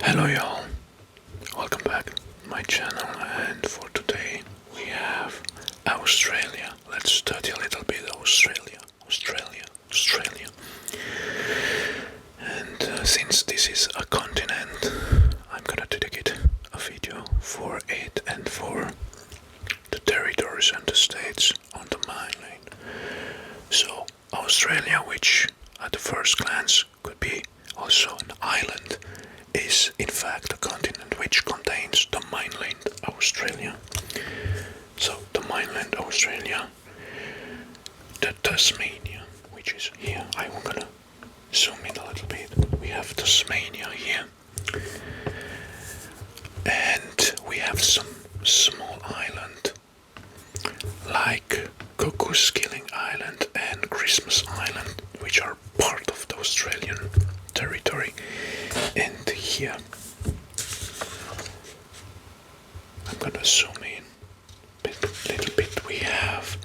Hello y'all, welcome back to my channel, and for today we have Australia. Let's study a little bit Australia. And since this is a continent, I'm gonna dedicate a video for it and for the territories and the states on the mainland. So Australia, which at the first glance could be also an island, is in fact a continent which contains the mainland Australia. So the mainland Australia, the Tasmania, which is here. I'm gonna zoom in a little bit. We have Tasmania here, and we have some small island like Cocos-Killing Island and Christmas Island, which are part of the Australian territory. And here, I'm gonna zoom in a little bit. We have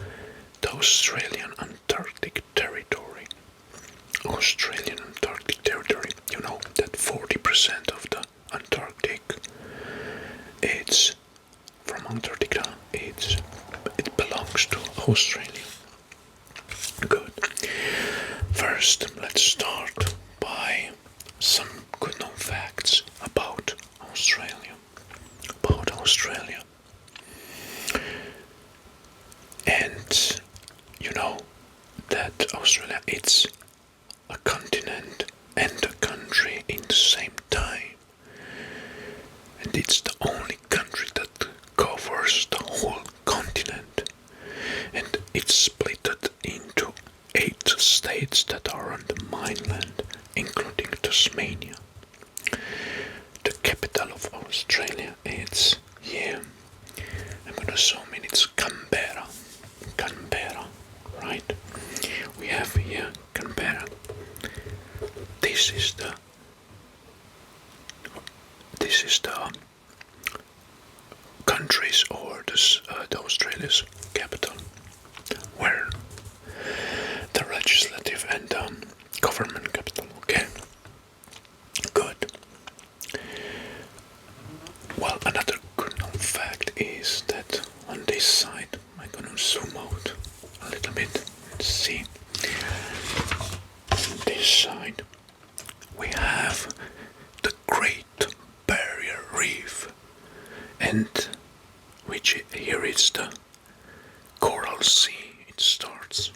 the Australian Antarctic territory. Australian Antarctic territory. You know that 40% of the Antarctic, it's from Antarctica. It belongs to Australia. Good. First, let's start by some good known facts about Australia. And you know that Australia is a continent and a country in the same time. And it's the only country that covers the whole continent. And it's split into 8 states that are on the mainland, including Tasmania. The capital of Australia is here. I'm gonna zoom in, it's Canberra, right? We have here Canberra. This is the country's or the Australia's capital, where the legislative and government capital. Okay, good. Well, another good known fact is that on this side, I'm gonna zoom out a little bit and see. On this side, we have the Great Barrier Reef, and which here is the Coral Sea. It starts,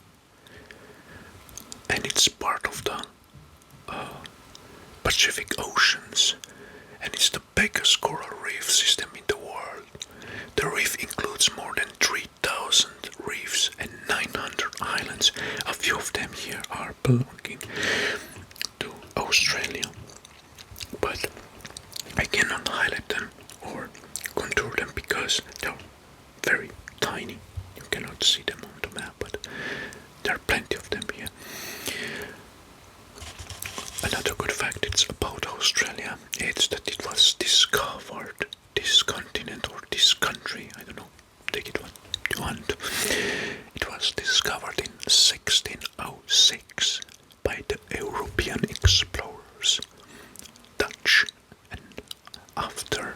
and it's part of the Pacific Oceans, and it's the biggest coral reef system in the world. The reef includes more than 3,000 reefs and 900 islands. A few of them here are belonging to Australia, but I cannot highlight them or contour them because they're very tiny. You cannot see them on the map, but there are plenty of them here. Another good fact it's about Australia is that it was discovered, this continent or this country, I don't know, take it what you want. It was discovered in 1606 by the European explorers, Dutch, and after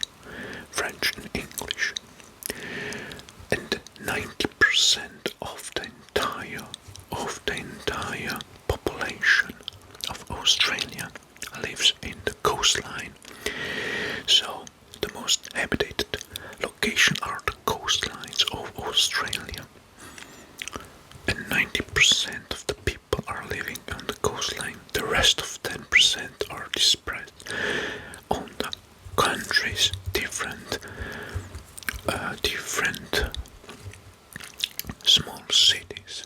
French and English. And 90% of the entire population of Australia lives in the coastline. So the most habitated location are the coastlines of Australia. And 90% of the people are living on the coastline. The rest of 10% are dispersed on the country's different small cities.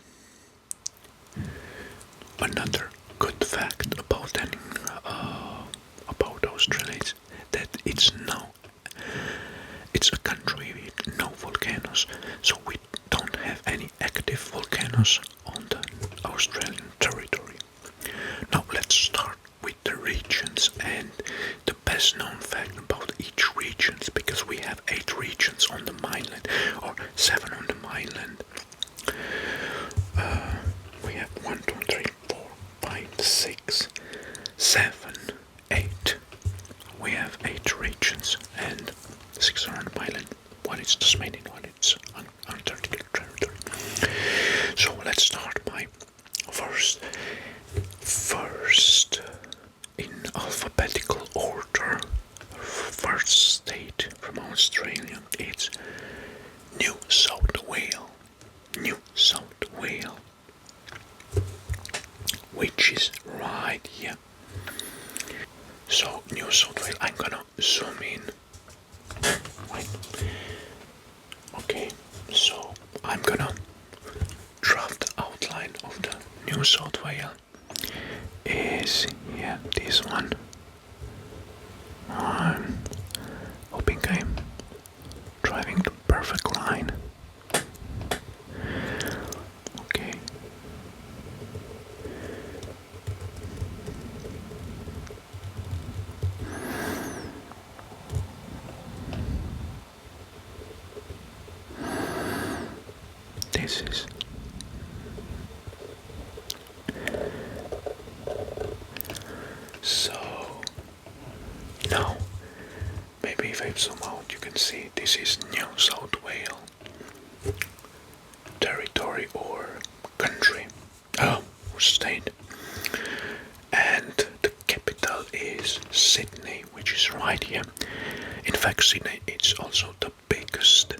Another good fact about Australia is that it's a country with no volcanoes, so we don't have any active volcanoes on the Australian territory. Now let's start with the regions and the best known fact about each region, because we have 8 regions on the mainland, or 7 on the mainland. We have 1, 2, 3, 4, 5, 6, 7, 8. We have 8 Australia. It's New South Wales. New South Wales. Which is right here. So New South Wales, I'm gonna zoom in. Wait. Okay, so I'm gonna draft the outline of the New South Wales. Is here this one. I'm hoping I'm driving the perfect line. Okay. This is so now maybe if I zoom out you can see this is New South Wales territory or country, state, and the capital is Sydney, which is right here. In fact, Sydney is also the biggest.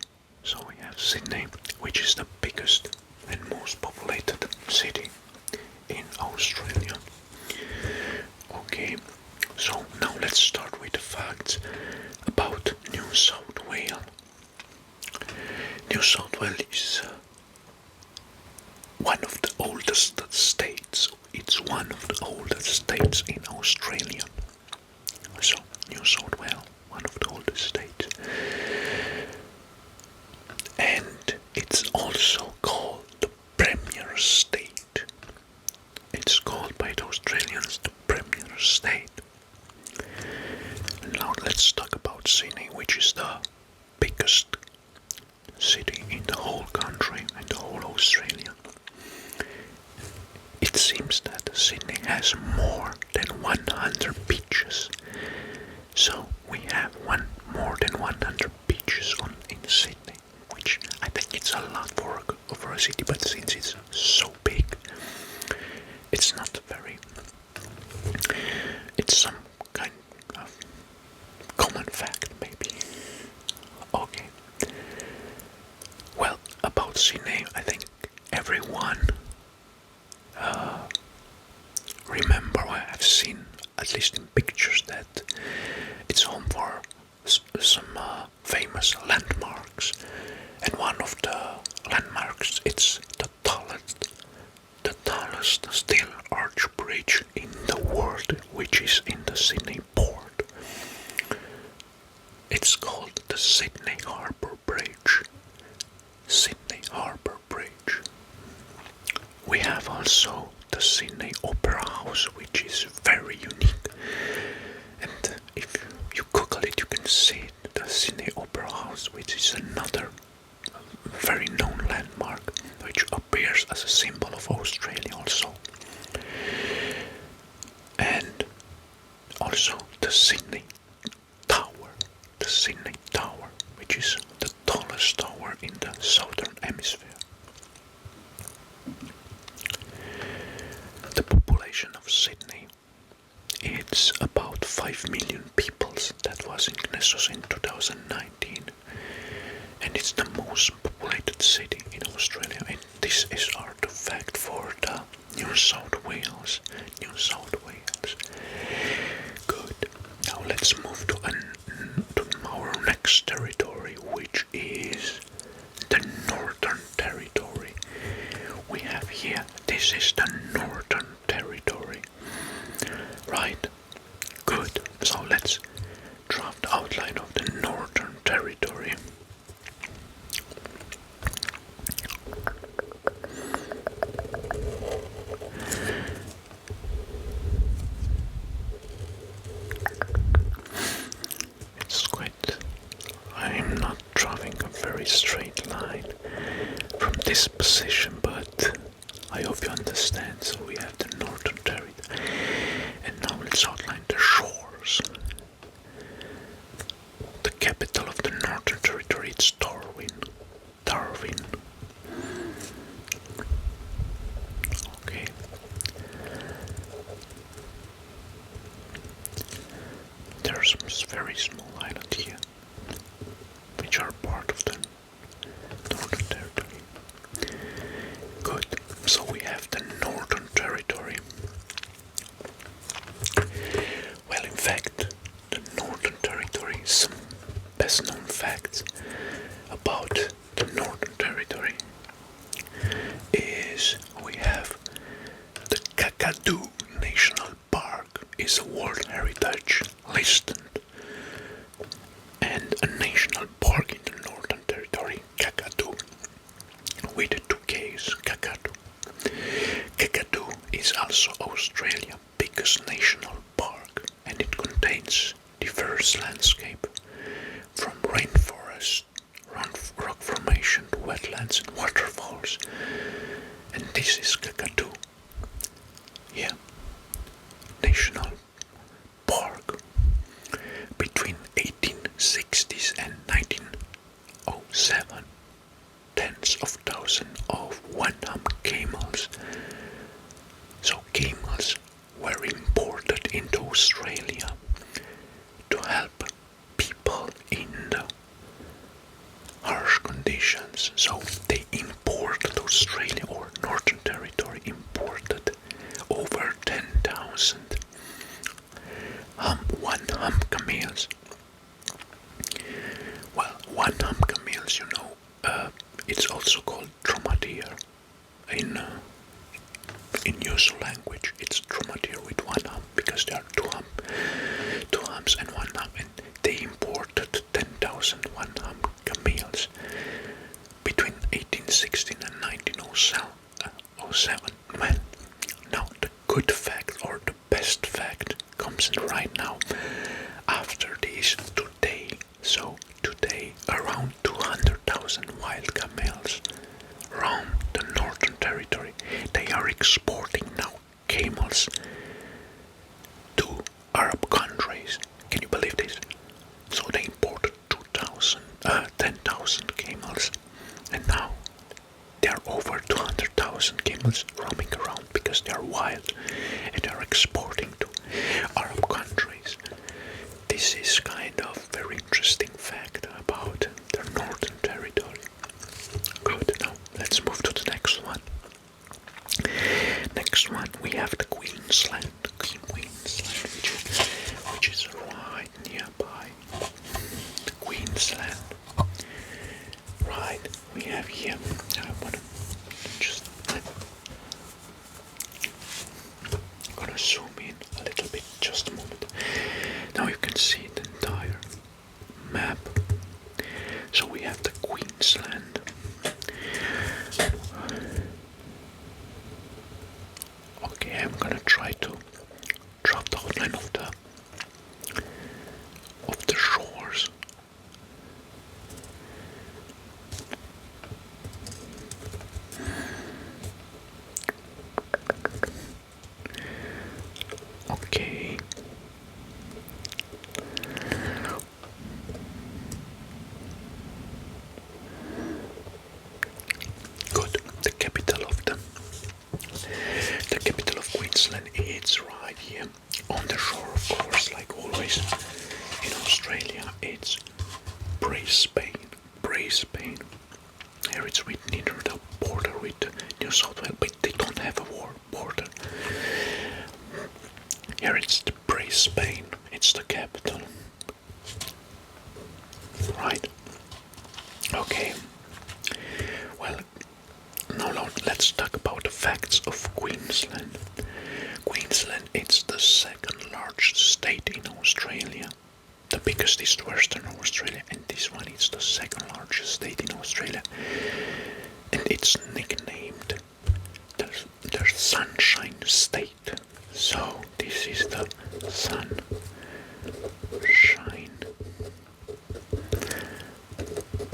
So we have Sydney, which is the biggest and most populated city in Australia. Okay, so now let's start with the facts about New South Wales. New South Wales is one of the oldest states. It's one of the oldest states in Australia. So, New South Wales, one of the oldest states. And it's also called the Premier State. It's called by the Australians the Premier State. And now let's talk about Sydney, which is the biggest city in the whole country and the whole Australia. It seems that Sydney has more than 100 beaches. So we have more than 100 beaches in Sydney, which I think it's a lot for a city, but since it's so big, it's not very. It's some kind of common fact, maybe. Okay. Well, about Sydney, I think everyone remember, I have seen, at least in pictures, that it's home for some famous landmarks. And one of the landmarks, it's the tallest steel arch bridge in the world, which is in the Sydney port. It's called the Sydney Harbour Bridge. Sydney Harbour Bridge. We have also the Sydney Opera House, which is very unique. And if you Google it, you can see the Sydney Opera House, which is another very known landmark, which appears as a symbol of Australia also. And also the Sydney Tower, which is the tallest tower in the southern hemisphere. The population of Sydney, it's about 5 million people. That was in census in 2019, and it's the most populated city in Australia. And this is artifact for the New South Wales. New South Wales. Good. Now let's move to our next territory, which is the Northern Territory. We have here, this is the Northern Territory. Right? Good. So let's draft the outline of the Northern Territory. I'm not drawing a very straight line from this position, but I hope you understand. So we have the Northern Territory, and now let's outline the shores. The capital of the Northern Territory is Darwin. Okay. There's some very small island here. which are part of the Northern Territory. Good. So we have the Northern Territory. Well, in fact, the Northern Territory, some best known facts about the Northern Territory is we have the Kakadu National Park is a World Heritage listed and a national park in the Northern Territory, Kakadu, with the two K's, Kakadu. Kakadu is also Australia's biggest national park, and it contains diverse landscape from rainforest, rock formation to wetlands and waterfalls. And this is Kakadu. Yeah. National Park. Between 1860s and 1907, tens of thousands of one-hump camels. So camels were imported into Australia to help people in the harsh conditions. So they imported Australia, or Northern Territory imported over 10,000 one-hump camels. Well, one-hump camels, it's also called dromedary in usual language. It's dromedary with one hump because there are two humps and one hump, and they imported 10,000 one-hump camels between 1816 and 1907. Well, now the good fact, or the best fact, comes in right now. After this, today around 200,000 wild camels roam the Northern Territory. They are exporting now camels to Arab countries. Can you believe this? So they imported 10,000 camels, and now there are over 200,000 camels roaming around because they are wild and they are exporting to Arab countries. This is kind of very interesting fact about the Northern Territory. Good, now let's move to the next one. Next one, we have the Queensland, which is right nearby. The Queensland. Right, we have here, I want to just, I'm gonna zoom in a little bit, just a moment. Now you can see the entire map. So we have the Queensland. Okay, I'm gonna try to drop the outline of the shores. Okay. Good. The capital of Queensland is right here on the shore, of course, like always in Australia. It's Brisbane. Here it's right near the border with New South Wales, but they don't have a border. Here it's the Brisbane. It's the capital. Right. Okay. Well, now let's talk about the facts of Queensland. Queensland is the second largest state in Australia. The biggest is Western Australia, and this one is the second largest state in Australia. And it's nicknamed the Sunshine State. So this is the Sunshine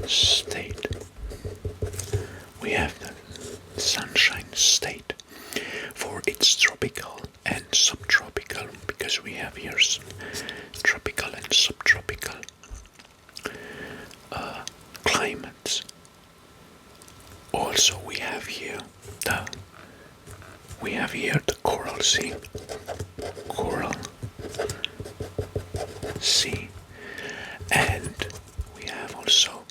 State. We have the Sunshine State for its tropical and subtropical, because we have here tropical and subtropical climates. Also, we have here the Coral Sea, and we have also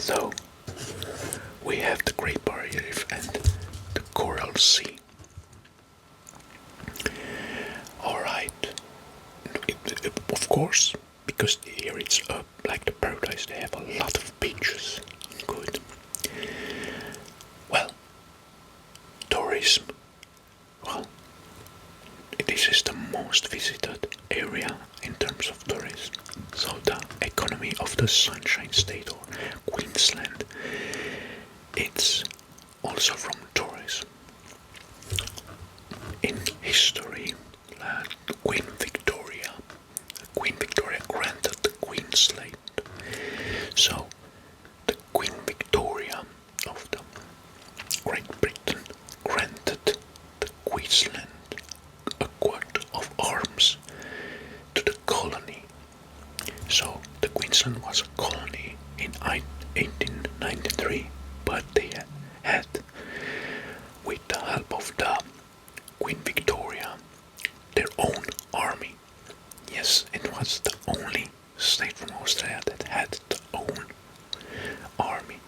So we have the Great Barrier Reef and the Coral Sea. Alright, of course, because here it's like the paradise, they have a lot of beaches. Good. Well, tourism. Well, this is the most visited area in terms of tourism. So the economy of the Sunshine State or Queensland, it's also from tourism. In history, Queen Victoria granted Queensland. So the Queen Victoria of the Great Britain granted the Queensland a coat of arms to the colony. So the Queensland was a colony in 1893, but they had, with the help of the Queen Victoria, their own army. Yes, it was the only state from Australia that had their own army.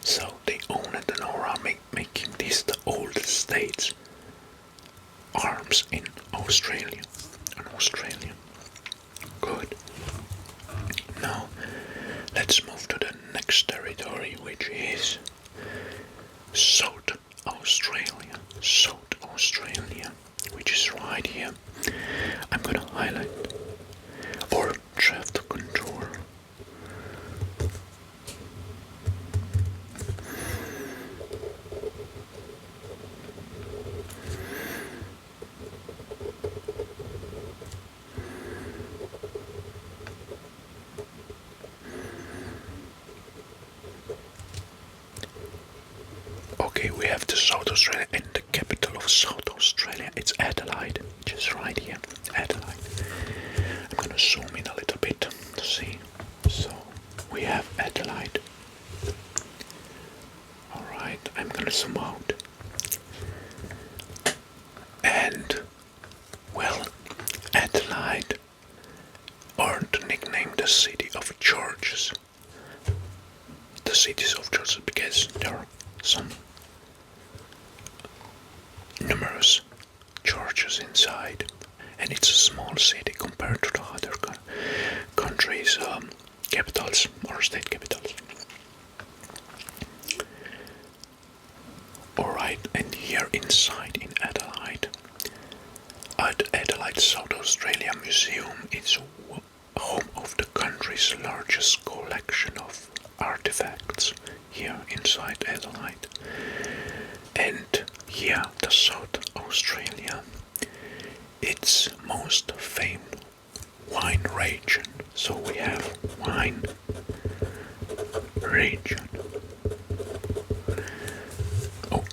So they owned an army, making this the oldest state's arms in Australia. Good. Now, let's move to the next territory, which is South Australia. South Australia, which is right here. I'm gonna highlight or draft the contour. Okay, we have the South Australia and the capital of South Australia. It's Adelaide, just right here. Adelaide. I'm gonna zoom in a little bit to see. So we have Adelaide. Alright, I'm gonna zoom out. And well, Adelaide earned the nickname the City of Churches. The cities of churches because there are some numerous churches inside, and it's a small city compared to the other countries' capitals or state capitals. Alright, and here inside in Adelaide, at Adelaide South Australia Museum, it's home of the country's largest collection of artifacts here inside Adelaide. And here, the South Australia, its most famed wine region. So we have wine region. Oh,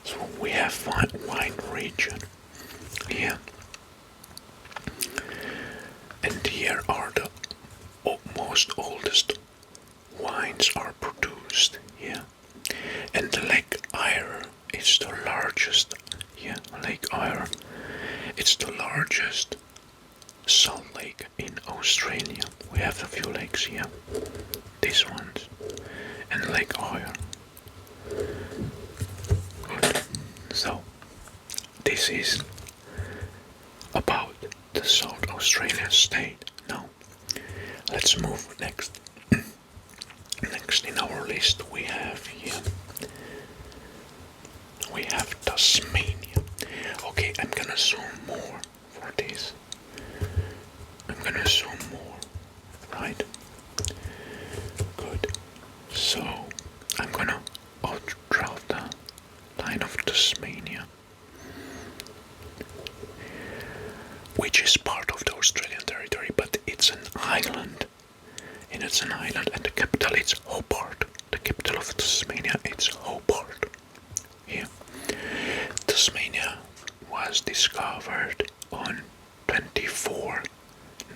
so we have wine region here. And here are the most oldest wines are produced here. And Lake Eyre is the largest. Yeah, Lake Eyre. It's the largest salt lake in Australia. We have a few lakes here. These ones. And Lake Eyre. Good. So, this is about the South Australian state. Now, let's move next. Next in our list we have here. We have Tasmania. Okay, I'm gonna zoom more for this. I'm gonna zoom more, right? Good. So, I'm gonna draw the line of Tasmania, which is part of the Australian territory, but it's an island. And it's an island, and the capital is Hobart. The capital of Tasmania is Hobart. Here. Tasmania was discovered on 24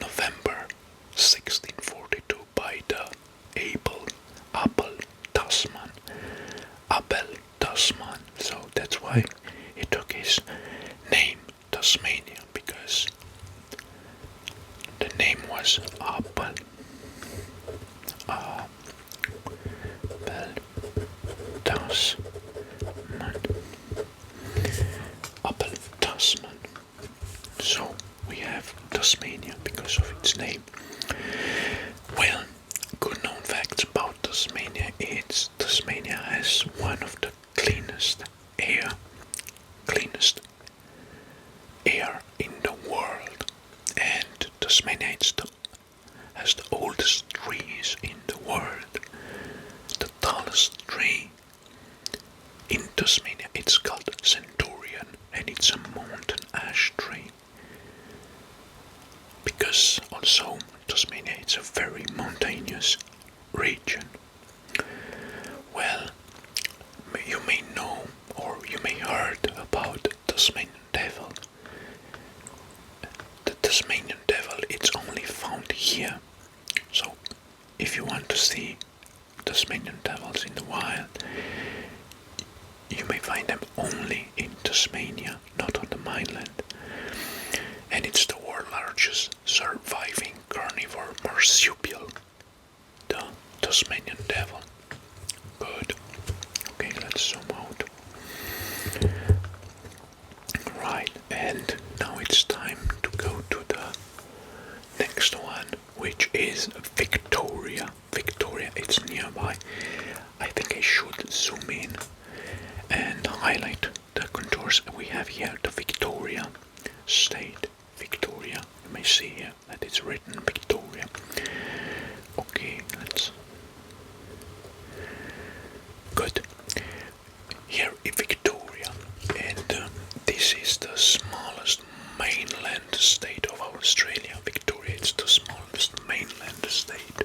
November 1642 by the Abel Tasman. So that's why he took his name Tasmania, because the name was Abel Tasmania, it's a very mountainous region. Well, you may know or you may heard about the Tasmanian devil. The Tasmanian devil, it's only found here. So, if you want to see Tasmanian devils in the wild, you may find them only in Tasmania, not on the mainland. And it's the world's largest surviving carnivore marsupial, the Tasmanian devil. Good. Okay, let's zoom out. Right, and now it's time to go to the next one, which is Victoria. Victoria, it's nearby. I think I should zoom in and highlight the contours we have here. The Victoria state. Victoria. You may see here that it's written Victoria. Okay, let's. Good. Here in Victoria, and this is the smallest mainland state of Australia. Victoria is the smallest mainland state.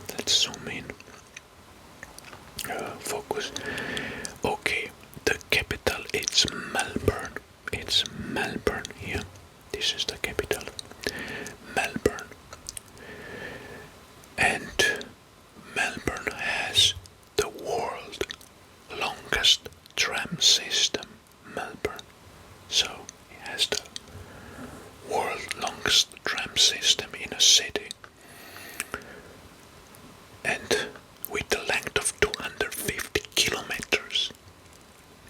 Let's zoom in. Focus. Okay, the capital it's Melbourne. It's Melbourne here. This is the capital. Melbourne. And Melbourne has the world's longest tram system. Melbourne. So it has the world's longest tram system in a city. And with the length of 250 kilometers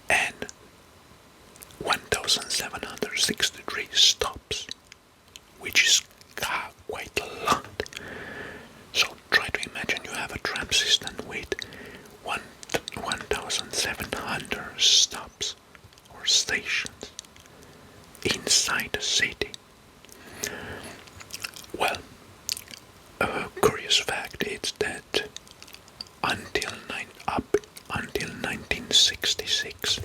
and 1,763 stops, which is quite a lot. So try to imagine you have a tram system with 1,700 stops or stations inside the city. Well, a curious fact is that until 1966,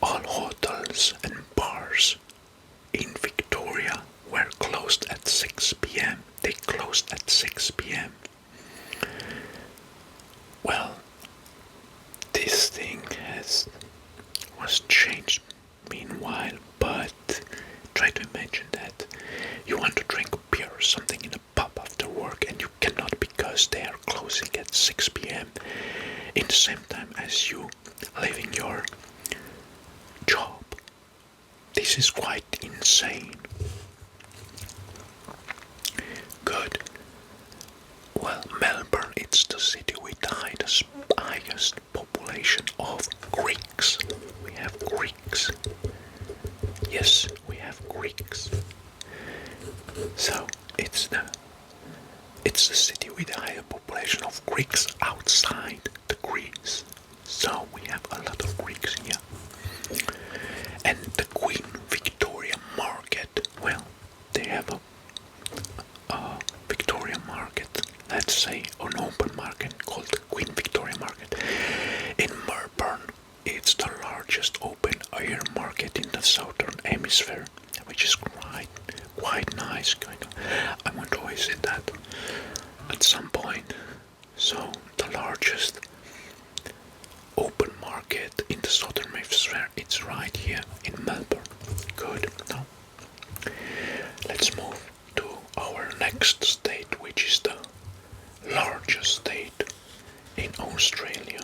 all hotels and bars in Victoria were closed at 6 p.m. They closed at 6 p.m. Well, this thing was changed meanwhile, but try to imagine that you want to drink beer or something in a pub after work and you cannot because they are closing at 6 p.m. in the same time as you leaving your job. This is quite insane. Good. Well, Melbourne, it's the city with the highest population of Greeks. We have Greeks. Yes, we have Greeks. So it's the city with the higher population of Greeks outside the Greece. So we have a lot of Greeks here. And the Queen Victoria Market, well, they have a Victoria Market, let's say an open market called the Queen Victoria Market. In Melbourne, it's the largest open air market in the southern hemisphere, which is quite nice, kind of. I want to visit that at some point. So the largest open market in the southern hemisphere, it's right here in Melbourne. Good. Now let's move to our next state, which is the largest state in Australia.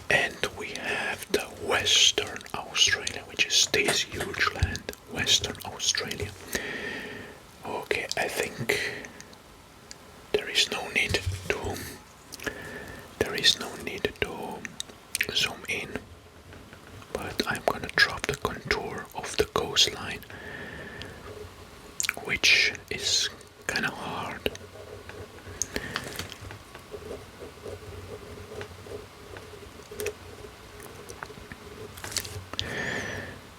And we have the Western Australia, which is this huge land, Western Australia. Okay, I think there is no need to zoom in, but I'm gonna drop the contour of the coastline, which is kinda hard.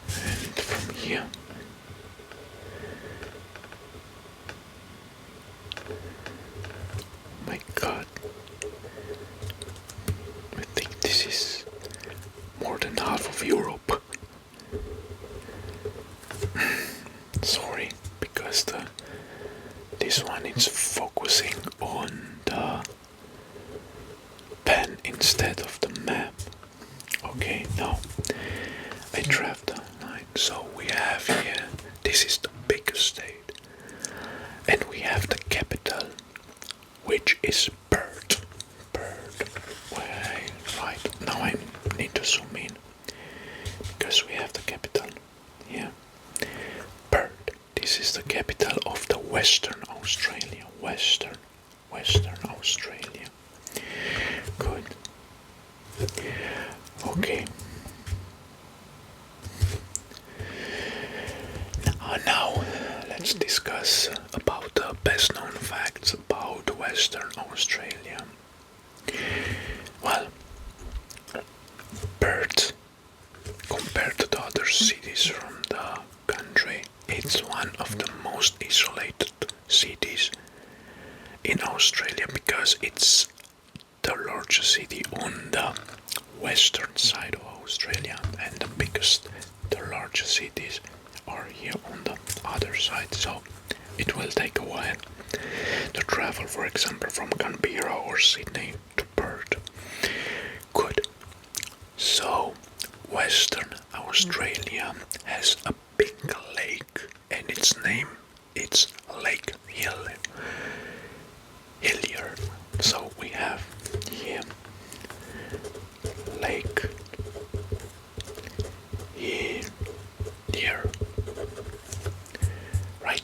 And from here, my God, I think this is more than half of Europe. because this one is focusing on the pen instead of the map. Okay, now I draft the line. So we have here, this is the biggest state, and we have the capital, which is Perth. Right, now I need to zoom in because we have the capital here. Perth. This is the capital of the Western Australia. Western Australia. Good. Okay. Now let's discuss about the best known facts about Western Australia. Well, Perth, compared to the other cities from the country, it's one of the most isolated cities in Australia because it's the largest city on the western side of Australia, and the largest cities are here on the other side, so it will take a while to travel, for example, from Canberra or Sydney to Perth. Good. So, Western Australia has a big lake, and its name is Lake Hillier. So we have here Lake Hillier. Right.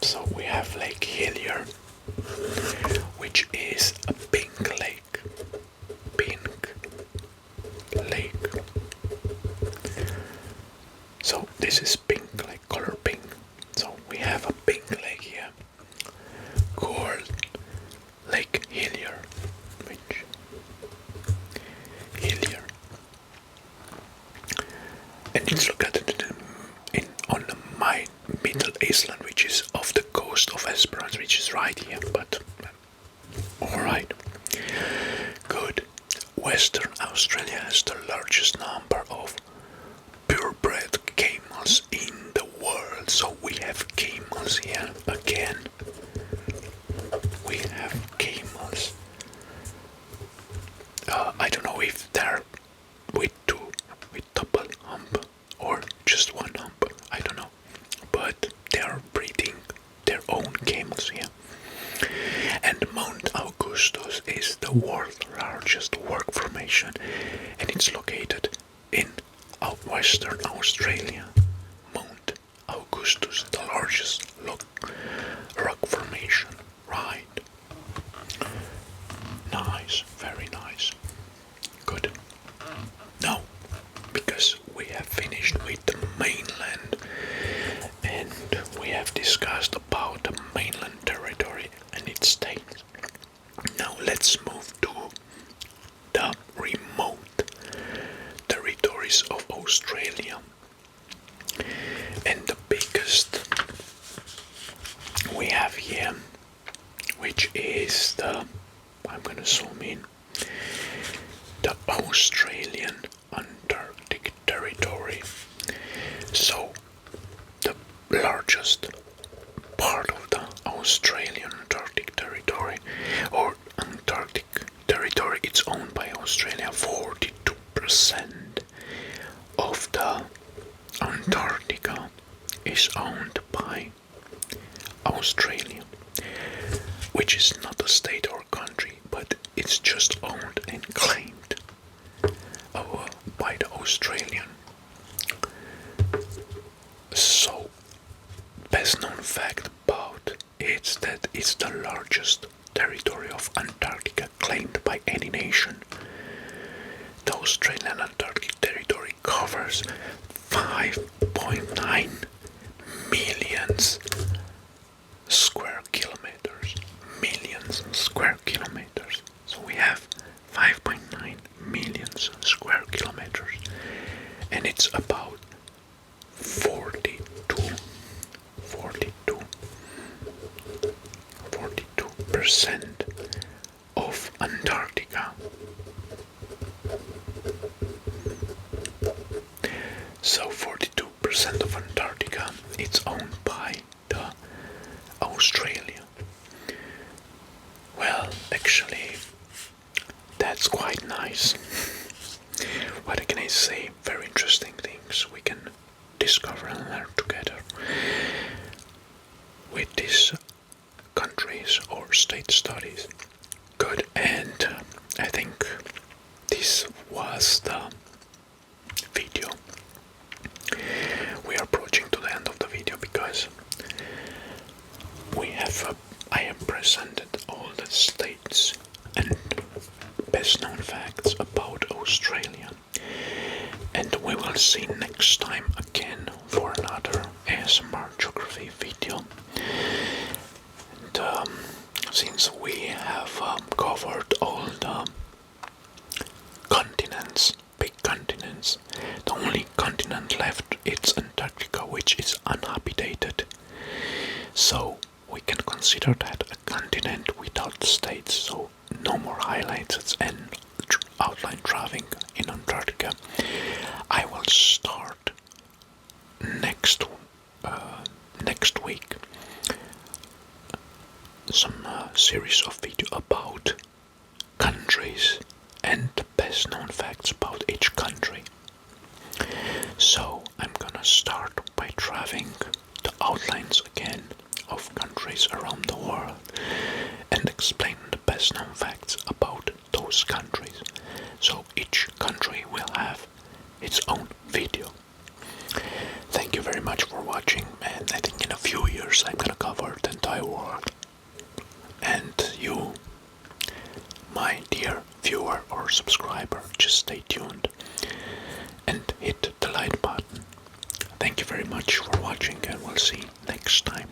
So we have Lake Hillier, which is a pink lake. So this is pink, like color pink. So we have a pink lake here called Lake Hillier, and it's located on the middle island, which is off the coast of Esperance, which is right here. But all right, good. Western Australia has the largest number of purebred camels in the world. So we have camels here again. We have camels. I don't know if they're with double hump or just one hump. I don't know, but they are breeding their own camels here. And Mount Augustus is the world's largest rock formation, and it's located in Western Australia. Mount Augustus, the largest rock formation. Right. Nice, very nice. Good. Now, because we have finished with the mainland and we have discussed about the mainland territory and its states, now let's move to the remote territories of Australia. And the biggest we have here, which is I'm gonna zoom in, the Australian Antarctic territory. So the largest part of the Australian Antarctic territory, or Antarctic territory, it's owned by Australia. 42% of the Antarctica is owned by Australia, which is not a state or country, but it's just owned and claimed by the Australian. So, best known fact about it's that it's the largest territory of Antarctica claimed by any nation. The Australian Antarctic territory covers 5.9 million square kilometers. So we have 5.9 million square kilometers, and it's about 42% of Antarctica. So 42% of Antarctica it's owned by the together and learn together with these countries or state studies. Good, and I think this was the video. We are approaching to the end of the video because I have presented all the states and best known facts about Australia. And we will see next time again for another ASMR geography video. And since we have covered all the continents, big continents, the only continent left is Antarctica, which is uninhabited. So we can consider that a continent without states, so no more highlights and outline traveling in Antarctica. I will start next week some series of video about countries and the best known facts about each country. So I'm gonna start by traveling the outlines again of countries around the world and explain the best known facts about those countries. So each country will have its own video. Thank you very much for watching, and I think in a few years I'm gonna cover the entire world. And you, my dear viewer or subscriber, just stay tuned and hit the like button. Thank you very much for watching, and we'll see next time.